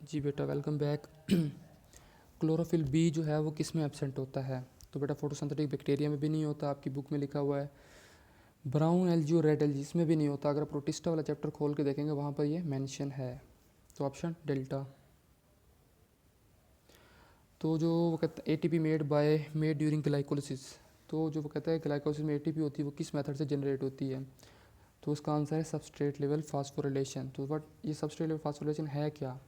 जी बेटा welcome back. Chlorophyll B जो है वो किस में एब्सेंट होता है? तो बेटा फोटोसिंथेटिक बैक्टीरिया में भी नहीं होता, आपकी बुक में लिखा हुआ है। ब्राउन एल्गी और रेड एल्गी इसमें भी नहीं होता। अगर प्रोटिस्टा वाला चैप्टर खोल के देखेंगे वहाँ पर ये मेंशन है। तो ऑप्शन डेल्टा। तो जो वो कहता है एटीपी मेड ड्यूरिंग ग्लाइकोलिसिस, तो जो वो कहता है ग्लाइकोलिसिस में एटीपी होती है वो किस मेथड से जनरेट होती है? तो उसका आंसर है सबस्ट्रेट लेवल फास्फोरिलेशन। तो बट ये सबस्ट्रेट लेवल फास्फोरिलेशन है क्या?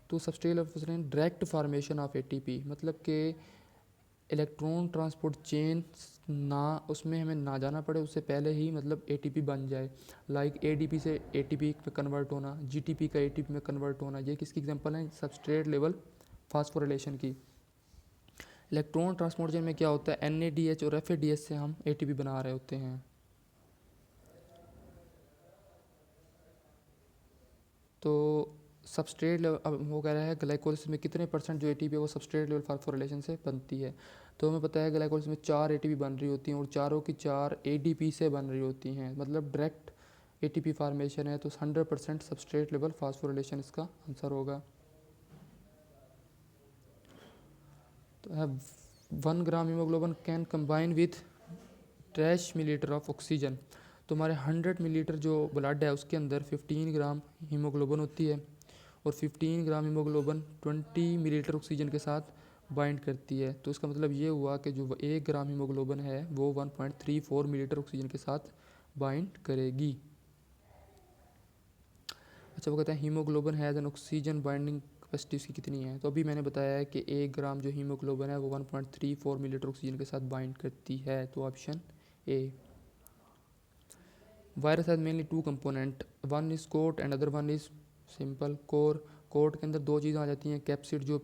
तो substrate level phosphorylation direct formation of ATP, मतलब कि इलेक्ट्रॉन ट्रांसपोर्ट चेन ना उसमें हमें ना जाना पड़े, उससे पहले ही मतलब एटीपी बन जाए। लाइक एडीपी से एटीपी में कन्वर्ट होना, जीटीपी का एटीपी में कन्वर्ट होना, ये किसकी एग्जांपल है? सबस्ट्रेट लेवल फास्फोरिलेशन की। इलेक्ट्रॉन ट्रांसपोर्ट चेन में क्या होता है? एनएडीएच और एफएडीएच से हम एटीपी बना रहे होते हैं। तो सबस्ट्रेट लेवल, अब वो कह रहा है ग्लाइकोलिसिस में कितने परसेंट जो एटीपी है वो सबस्ट्रेट लेवल फास्फोरिलेशन से बनती है। तो हमें पता है ग्लाइकोलिसिस में 4 एटीपी बन रही होती हैं और चारों की 4 एडीपी से बन रही होती हैं, मतलब डायरेक्ट एटीपी फार्मेशन है। तो 100% सबस्ट्रेट लेवल फास्फोरिलेशन इसका आंसर होगा। तो है 1 ग्राम haemoglobin can combine with dash millilitre of oxygen. तो हमारे 100 मिलीलीटर जो ब्लड है उसके अंदर 15 ग्राम हीमोग्लोबिन होती है और 15 ग्राम हीमोग्लोबिन 20 मिलीलीटर ऑक्सीजन के साथ बाइंड करती है। तो इसका मतलब ये हुआ कि जो 1 ग्राम हीमोग्लोबिन है वो 1.34 मिलीलीटर ऑक्सीजन के साथ बाइंड करेगी। अच्छा, वो कहते हैं haemoglobin has an oxygen binding capacity उसकी कितनी है? तो अभी मैंने बताया है कि 1 ग्राम जो हीमोग्लोबिन है वो 1.34 मिलीलीटर ऑक्सीजन के साथ बाइंड करती है। तो option A. Virus has mainly 2 component, one is coat and other one is simple core. Coat के अंदर 2 चीज़ें आ जाती हैं, कैप्सिड जो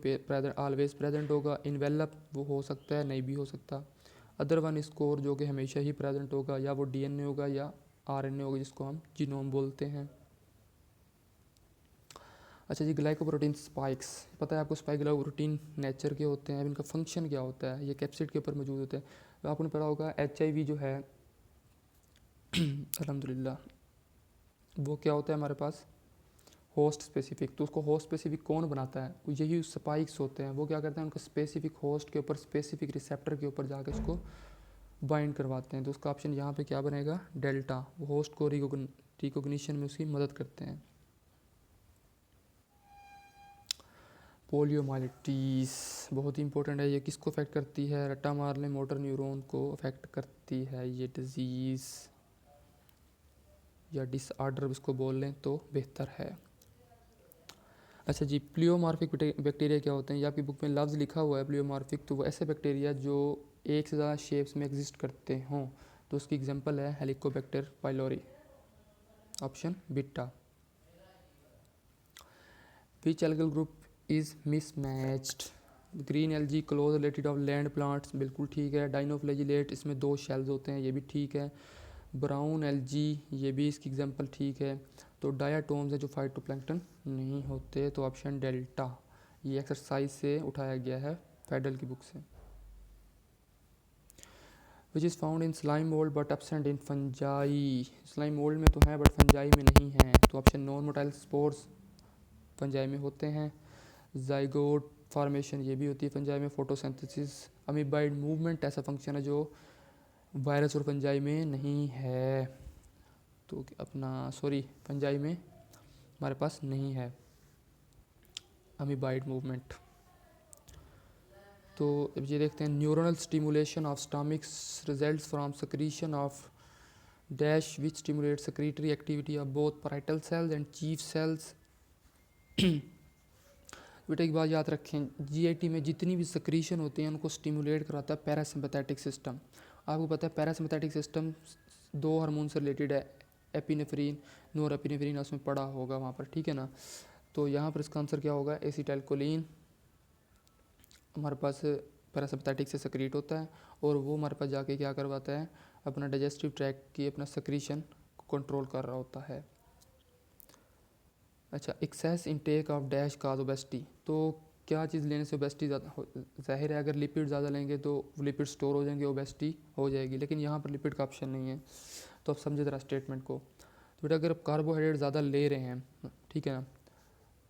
ऑलवेज प्रेजेंट होगा, इन्वेलप वो हो सकता है नहीं भी हो सकता। अदर वन इज़ कोर जो कि हमेशा ही प्रेजेंट होगा, या वो डीएनए होगा या आरएनए होगा जिसको हम जीनोम बोलते हैं। अच्छा जी, ग्लाइकोप्रोटीन स्पाइक्स, पता है आपको स्पाइक ग्लाइकोप्रोटीन नेचर के होते हैं, इनका फंक्शन क्या होता है? ये कैप्सिड के ऊपर मौजूद होते हैं। तो आपने पढ़ा होगा एचआईवी जो है अल्हम्दुलिल्लाह वो क्या होता है हमारे पास? Host specific. तो उसको होस्ट स्पेसिफिक कौन बनाता है? यही स्पाइक्स होते हैं। वो क्या करते हैं, उनके स्पेसिफिक होस्ट के ऊपर स्पेसिफिक रिसेप्टर के ऊपर जाकर उसको बाइंड करवाते हैं। तो उसका ऑप्शन यहाँ पे क्या बनेगा? डेल्टा। वो होस्ट को रिकोगनिशन में उसकी मदद करते हैं। पोलियोमाइलिटीस बहुत ही इंपॉर्टेंट है। ये किसको अफेक्ट करती है? रट्टा मारने मोटर न्यूरॉन को अफेक्ट करती है ये डिजीज़, या डिसऑर्डर इसको बोल लें तो बेहतर है। अच्छा जी, प्लियोमार्फिक बैक्टीरिया क्या होते हैं? ये आपकी बुक में लफ्ज़ लिखा हुआ है प्लियोमार्फिक। तो वो ऐसे बैक्टीरिया जो एक से ज़्यादा शेप्स में एग्जिस्ट करते हों। तो उसकी एग्जांपल है Helicobacter pylori. Option beta. Which algal group is mismatched? Green algae close related of land plants, बिल्कुल ठीक है। डाइनोफ्लैजिलेट, इसमें 2 शेल्स होते हैं, ये भी ठीक है। ब्राउन एल्गी, ये भी इसकी एग्जांपल ठीक है। तो डायाटोम्स है जो फाइटोप्लैंक्टन नहीं होते। तो ऑप्शन डेल्टा। ये एक्सरसाइज से उठाया गया है, फेडल की बुक से। Which is found in slime mould but absent in fungi? Slime mould में तो है बट फंजाई में नहीं है। तो option non motile spores fungi में होते हैं। जाइगोट फॉर्मेशन ये भी होती है फंजाई में। फोटोसिंथेसिस, अमीबाइड मूवमेंट ऐसा फंक्शन है जो वायरस और फंजाई में नहीं है। तो फंजाई में हमारे पास नहीं है अमीबाइड मूवमेंट। तो अब ये देखते हैं, neuronal stimulation of stomachs results from secretion of dash which stimulate secretory activity of both parietal cells and chief cells. बेटा एक बात याद रखें, जीआईटी में जितनी भी सक्रीशन होती हैं उनको स्टिमुलेट कराता है पैरासिम्पैथेटिक सिस्टम। आपको पता है पैरासिम्पैथेटिक सिस्टम 2 हार्मोन से रिलेटेड है, एपिनेफ्रीन, नोर एपिनेफ्रीन, उसमें पढ़ा होगा वहाँ पर, ठीक है ना। तो यहाँ पर इसका आंसर क्या होगा? एसिटाइलकोलिन हमारे पास पैरासिम्पैथेटिक से सक्रीट होता है और वो हमारे पास जाके क्या करवाता है? अपना डाइजेस्टिव ट्रैक की अपना सक्रीशन को कंट्रोल कर रहा होता है। अच्छा, excess intake of dash cause obesity. तो क्या चीज़ लेने से ओबेसिटी ज़्यादा? ज़ाहिर है अगर लिपिड ज़्यादा लेंगे तो लिपिड स्टोर हो जाएंगे, ओबेसिटी हो जाएगी, लेकिन यहाँ पर लिपिड का ऑप्शन नहीं है। तो आप समझे ज़रा स्टेटमेंट को। तो बेटा अगर आप कार्बोहाइड्रेट ज़्यादा ले रहे हैं, ठीक है ना,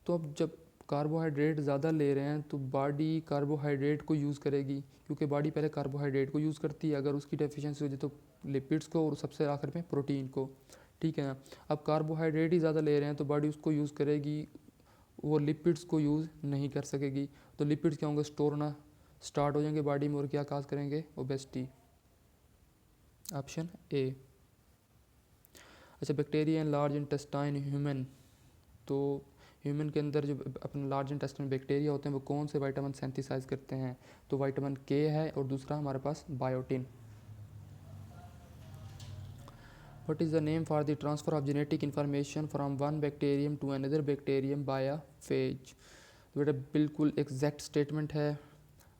तो अब जब कार्बोहाइड्रेट ज़्यादा ले रहे हैं तो बॉडी कार्बोहाइड्रेट को यूज़ करेगी, क्योंकि बॉडी पहले कार्बोहाइड्रेट को यूज़ करती है, अगर उसकी डेफिशिएंसी हो जाए तो लिपिड्स को, और सबसे आखिर में प्रोटीन को, ठीक है ना। अब कार्बोहाइड्रेट ही ज़्यादा ले रहे हैं तो बॉडी उसको यूज़ करेगी, वो लिपिड्स को यूज़ नहीं कर सकेगी, तो लिपिड्स क्या होंगे, स्टोर होना स्टार्ट हो जाएंगे बॉडी में और क्या काज करेंगे, ओबेसिटी। Option A. अच्छा, bacteria and large intestine human, तो ह्यूमन के अंदर जो अपने लार्ज इंटेस्टाइन बैक्टीरिया होते हैं वो कौन से विटामिन सेंथिसाइज करते हैं, तो विटामिन के है और दूसरा हमारे पास biotin. What is the name for the transfer of genetic information from one bacterium to another bacterium by phage. तो बेटा बिल्कुल एग्जैक्ट स्टेटमेंट है,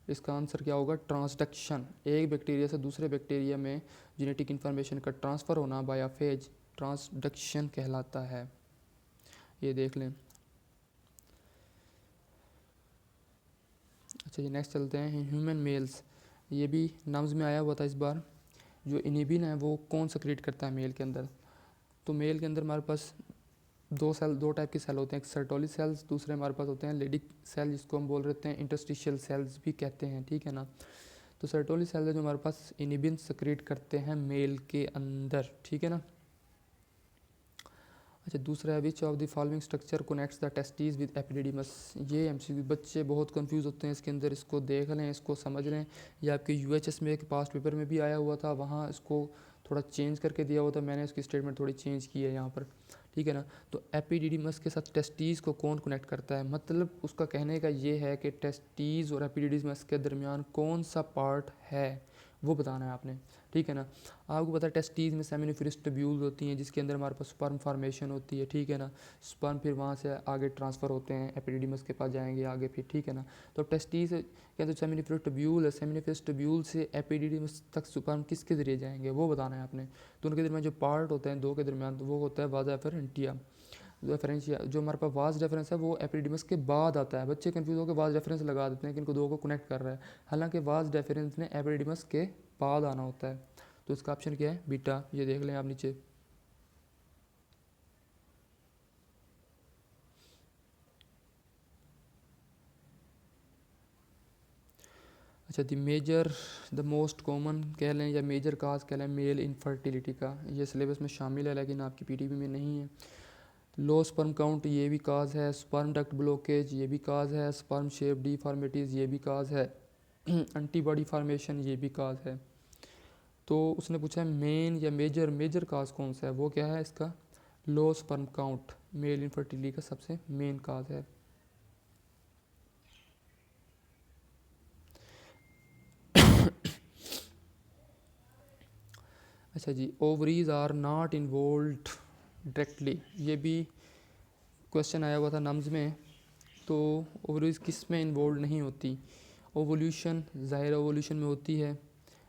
इसका आंसर क्या होगा, ट्रांसडक्शन। एक बैक्टीरिया से दूसरे बैक्टीरिया में जेनेटिक इन्फॉर्मेशन का ट्रांसफ़र होना बाय फेज ट्रांसडक्शन कहलाता है, ये देख लें। अच्छा जी, नेक्स्ट चलते हैं, ह्यूमन मेल्स, ये भी नाम्स में आया हुआ था इस बार। जो इनिबिन है वो कौन सक्रिएट करता है मेल के अंदर, तो मेल के अंदर हमारे पास दो टाइप के सेल होते हैं, एक सर्टोली सेल्स, दूसरे हमारे पास होते हैं लेडिक सेल, जिसको हम बोल रहे हैं इंटरस्टिशियल सेल्स भी कहते हैं, ठीक है ना। तो सर्टोली सेल है जो हमारे पास इनिबिन सक्रिएट करते हैं मेल के अंदर, ठीक है ना। अच्छा, दूसरा है विच of the following structure connects the testis with epididymis. ये एमसीक्यू, बच्चे बहुत कंफ्यूज होते हैं इसके अंदर, इसको देख लें, इसको समझ लें। ये आपके यूएचएस में एक पास्ट पेपर में भी आया हुआ था, वहाँ इसको थोड़ा चेंज करके दिया हुआ था, मैंने इसकी स्टेटमेंट थोड़ी चेंज की है यहाँ पर, ठीक है ना। तो एपिडिडिमस के साथ टेस्टीज़ को कौन कनेक्ट करता है, मतलब उसका कहने का ये है कि टेस्टीज़ और एपिडिडिमस के दरमियान कौन सा पार्ट है वो बताना है आपने, ठीक है ना। आपको पता है टेस्टीज़ में सेमिनिफरस ट्यूब्यूल्स होती हैं जिसके अंदर हमारे पास स्पर्म फार्मेशन होती है, ठीक है ना। स्पर्म फिर वहाँ से आगे ट्रांसफ़र होते हैं, एपिडिडिमस के पास जाएंगे आगे फिर, ठीक है ना। तो टेस्टीज़ के अंदर सेमिनिफरस ट्यूब्यूल है, सेमिनिफरस ट्यूब्यूल से एपिडिडिमस तक स्पर्म किसके ज़रिए जाएंगे वो बताना है आपने। तो उनके दरमियान जो पार्ट होते हैं दो के दरमियान, वो होता है वाजा एफरेंटिया, रेफरेंशिया। जो हमारे पास वाज रेफरेंस है वो एपिडिडमस के बाद आता है, बच्चे कंफ्यूज होकर वाज रेफरेंस लगा देते हैं कि इनको दो को कनेक्ट कर रहा है, हालांकि वाज रेफरेंस ने एपिडिडमस के बाद आना होता है। तो इसका ऑप्शन क्या है, बीटा, ये देख लें आप नीचे। अच्छा, द मोस्ट कॉमन कह लें या मेजर काज कह लें मेल इनफर्टिलिटी का, ये सिलेबस में शामिल है लेकिन आपकी पीटीबी में नहीं है। लो स्पर्म काउंट ये भी काज है, स्पर्म डक्ट ब्लॉकेज ये भी काज है, स्पर्म शेप डिफॉर्मिटीज़ ये भी काज है, एंटीबॉडी फार्मेशन ये भी काज है। तो उसने पूछा है मेन या मेजर काज कौन सा है, वो क्या है इसका, low sperm count male infertility का सबसे मेन काज है। अच्छा जी, ovaries are not involve directly, ये भी क्वेश्चन आया हुआ था नम्स में। तो ओवरीज किस में इन्वॉल्व नहीं होती, ओवोल्यूशन, ज़ाहिर ओवोल्यूशन में होती है,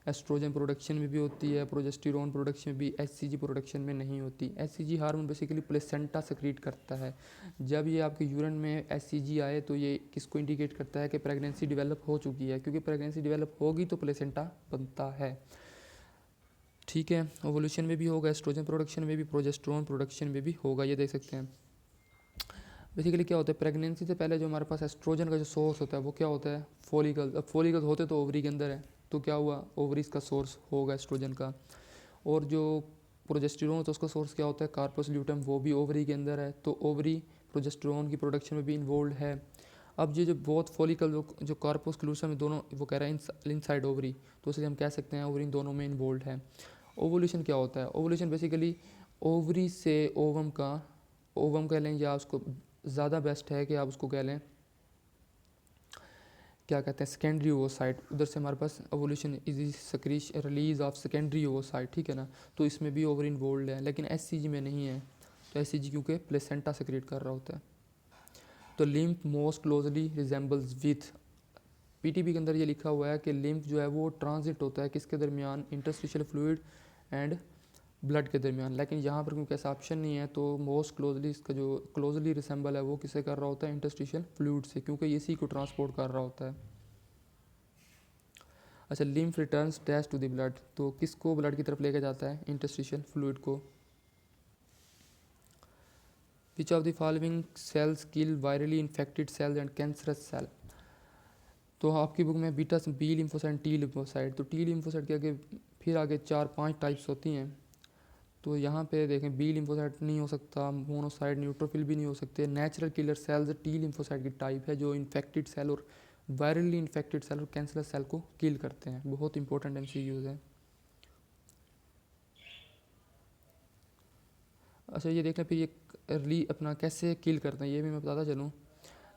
एस्ट्रोजन प्रोडक्शन में भी होती है, प्रोजेस्टेरोन प्रोडक्शन में भी, एचसीजी प्रोडक्शन में नहीं होती। HCG hormone basically placenta secrete करता है। जब ये आपके यूरिन में एचसीजी आए तो ये किसको इंडिकेट करता है कि प्रेगनेंसी डेवलप हो चुकी है, क्योंकि प्रेगनेंसी डेवलप होगी तो प्लेसेंटा बनता है, ठीक है। ओवोल्यूशन में भी होगा, एस्ट्रोजन प्रोडक्शन में भी, प्रोजेस्टेरोन प्रोडक्शन में भी होगा, ये देख सकते हैं। बेसिकली क्या होता है, प्रेगनेंसी से पहले जो हमारे पास एस्ट्रोजन का जो सोर्स होता है वो क्या होता है, फॉलिकल्स। अब फॉलिकल्स होते तो ओवरी के अंदर है, तो क्या हुआ, ओवरीज का सोर्स होगा एस्ट्रोजन का। और जो प्रोजेस्टेरोन होता है उसका सोर्स क्या होता है, कार्पस ल्यूटम, वो भी ओवरी के अंदर है, तो ओवरी प्रोजेस्टेरोन की प्रोडक्शन में भी इन्वॉल्व है। अब ये जो बहुत फॉलिकल जो कार्पस क्लूसम है दोनों, वो कह रहा है इनसाइड ओवरी, तो इसलिए हम कह सकते हैं ओवरी दोनों में इन्वॉल्व है। ओवोल्यूशन क्या होता है, ओवोल्यूशन बेसिकली ओवरी से ओवम कह लें, या उसको ज़्यादा बेस्ट है कि आप उसको कह लें क्या कहते हैं, सेकेंडरी ओवोसाइट। उधर से हमारे पास ओवोल्यूशन इज सक्रीश रिलीज ऑफ सेकेंडरी ओवोसाइट, ठीक है ना। तो इसमें भी ओवर इन्वॉल्व है, लेकिन एचसीजी में नहीं है। तो एचसीजी क्योंकि प्लेसेंटा सेक्रेट कर रहा होता है। तो lymph most closely resembles with, PTB के अंदर ये लिखा हुआ है कि लिम्फ जो है वो ट्रांजिट होता है किसके दरमियान, इंटरस्टिशियल फ्लूइड एंड ब्लड के दरमियान, लेकिन यहाँ पर क्योंकि ऐसा ऑप्शन नहीं है तो मोस्ट क्लोजली इसका जो क्लोजली रिसेंबल है वो किसे कर रहा होता है, इंटरस्टिशियल फ्लूइड से, क्योंकि इसी को ट्रांसपोर्ट कर रहा होता है। अच्छा, lymph returns dash to the blood, तो किसको ब्लड की तरफ लेके जाता है, इंटरस्टिशियल फ्लूइड को। Which of the following cells kill virally infected cells and cancerous cell. तो आपकी बुक में बीटा बी लिम्फोसाइट टी लिम्फोसाइट, तो टी लिम्फोसाइट के आगे फिर आगे 4-5 टाइप्स होती हैं। तो यहाँ पे देखें बी लिम्फोसाइट नहीं हो सकता, मोनोसाइट न्यूट्रोफिल भी नहीं हो सकते। Natural killer cells T lymphocyte की टाइप है जो इन्फेक्टेड सेल और वायरली इन्फेक्टेड सेल और कैंसरस सेल को किल करते हैं। बहुत इंपॉर्टेंट MCQs है। अच्छा ये देख लें फिर ये अपना कैसे किल करते हैं ये भी मैं बताता चलूँ।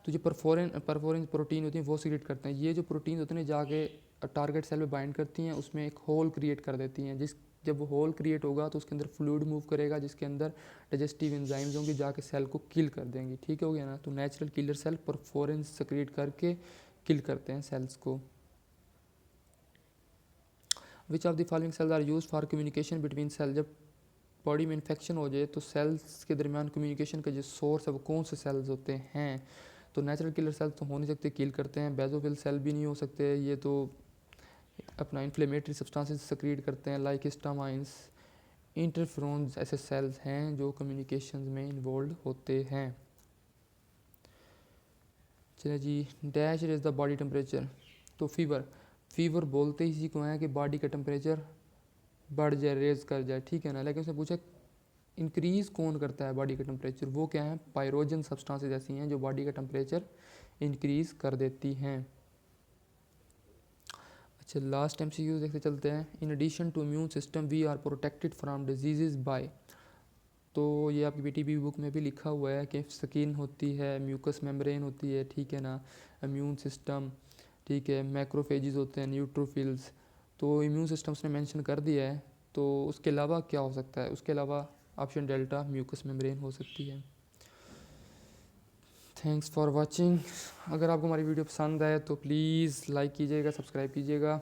तो जो परफोरिन प्रोटीन होती हैं वो सीक्रेट करते हैं। ये जो प्रोटीन होते हैं जाके टारगेट सेल पे बाइंड करती हैं, उसमें एक होल क्रिएट कर देती हैं। जब वो होल क्रिएट होगा तो उसके अंदर फ्लूइड मूव करेगा जिसके अंदर डाइजेस्टिव एंजाइम्स होंगी, जाके सेल को किल कर देंगी। ठीक हो गया ना। तो natural killer cell perforin secrete करके किल करते हैं सेल्स को। Which of the following cells are use for communication between cell. जब बॉडी में इन्फेक्शन हो जाए तो सेल्स के दरमियान कम्युनिकेशन का जो सोर्स है वो कौन से सेल्स होते हैं। तो नेचुरल किलर सेल्स तो हो नहीं सकते, किल करते हैं। बेजोफिल सेल भी नहीं हो सकते, ये तो अपना इन्फ्लेमेटरी सब्सटेंसेस सक्रिएट करते हैं लाइक हिस्टामाइंस। इंटरफ्रोन्स ऐसे सेल्स हैं जो कम्युनिकेशन में इन्वॉल्व होते हैं। चलिए जी, dash is the body temperature. तो फीवर बोलते ही इसी को है कि बॉडी का टेम्परेचर बढ़ जाए, रेज कर जाए, ठीक है ना। लेकिन उसने पूछा इंक्रीज़ कौन करता है बॉडी का टेम्परेचर, वो क्या है, पायरोजन सब्सटेंसेस ऐसी हैं जो बॉडी का टेम्परेचर इंक्रीज़ कर देती हैं। अच्छा लास्ट MCQ देखते चलते हैं। In addition to immune system we are protected from disease by. तो ये आपकी BTB बुक में भी लिखा हुआ है कि स्किन होती है, म्यूकस मेम्ब्रेन होती है, ठीक है ना, इम्यून सिस्टम, ठीक है, मैक्रोफेजेस होते हैं, न्यूट्रोफिल्स। तो इम्यून सिस्टम्स ने मेंशन कर दिया है। तो उसके अलावा क्या हो सकता है, उसके अलावा ऑप्शन डेल्टा म्यूकस मेम्ब्रेन हो सकती है। Thanks for watching. अगर आपको हमारी वीडियो पसंद आए तो प्लीज़ लाइक कीजिएगा, सब्सक्राइब कीजिएगा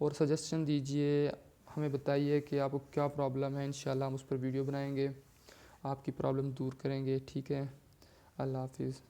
और सजेशन दीजिए, हमें बताइए कि आपको क्या प्रॉब्लम है। इंशाल्लाह हम उस पर वीडियो बनाएंगे, आपकी प्रॉब्लम दूर करेंगे। ठीक है, अल्लाह हाफिज़।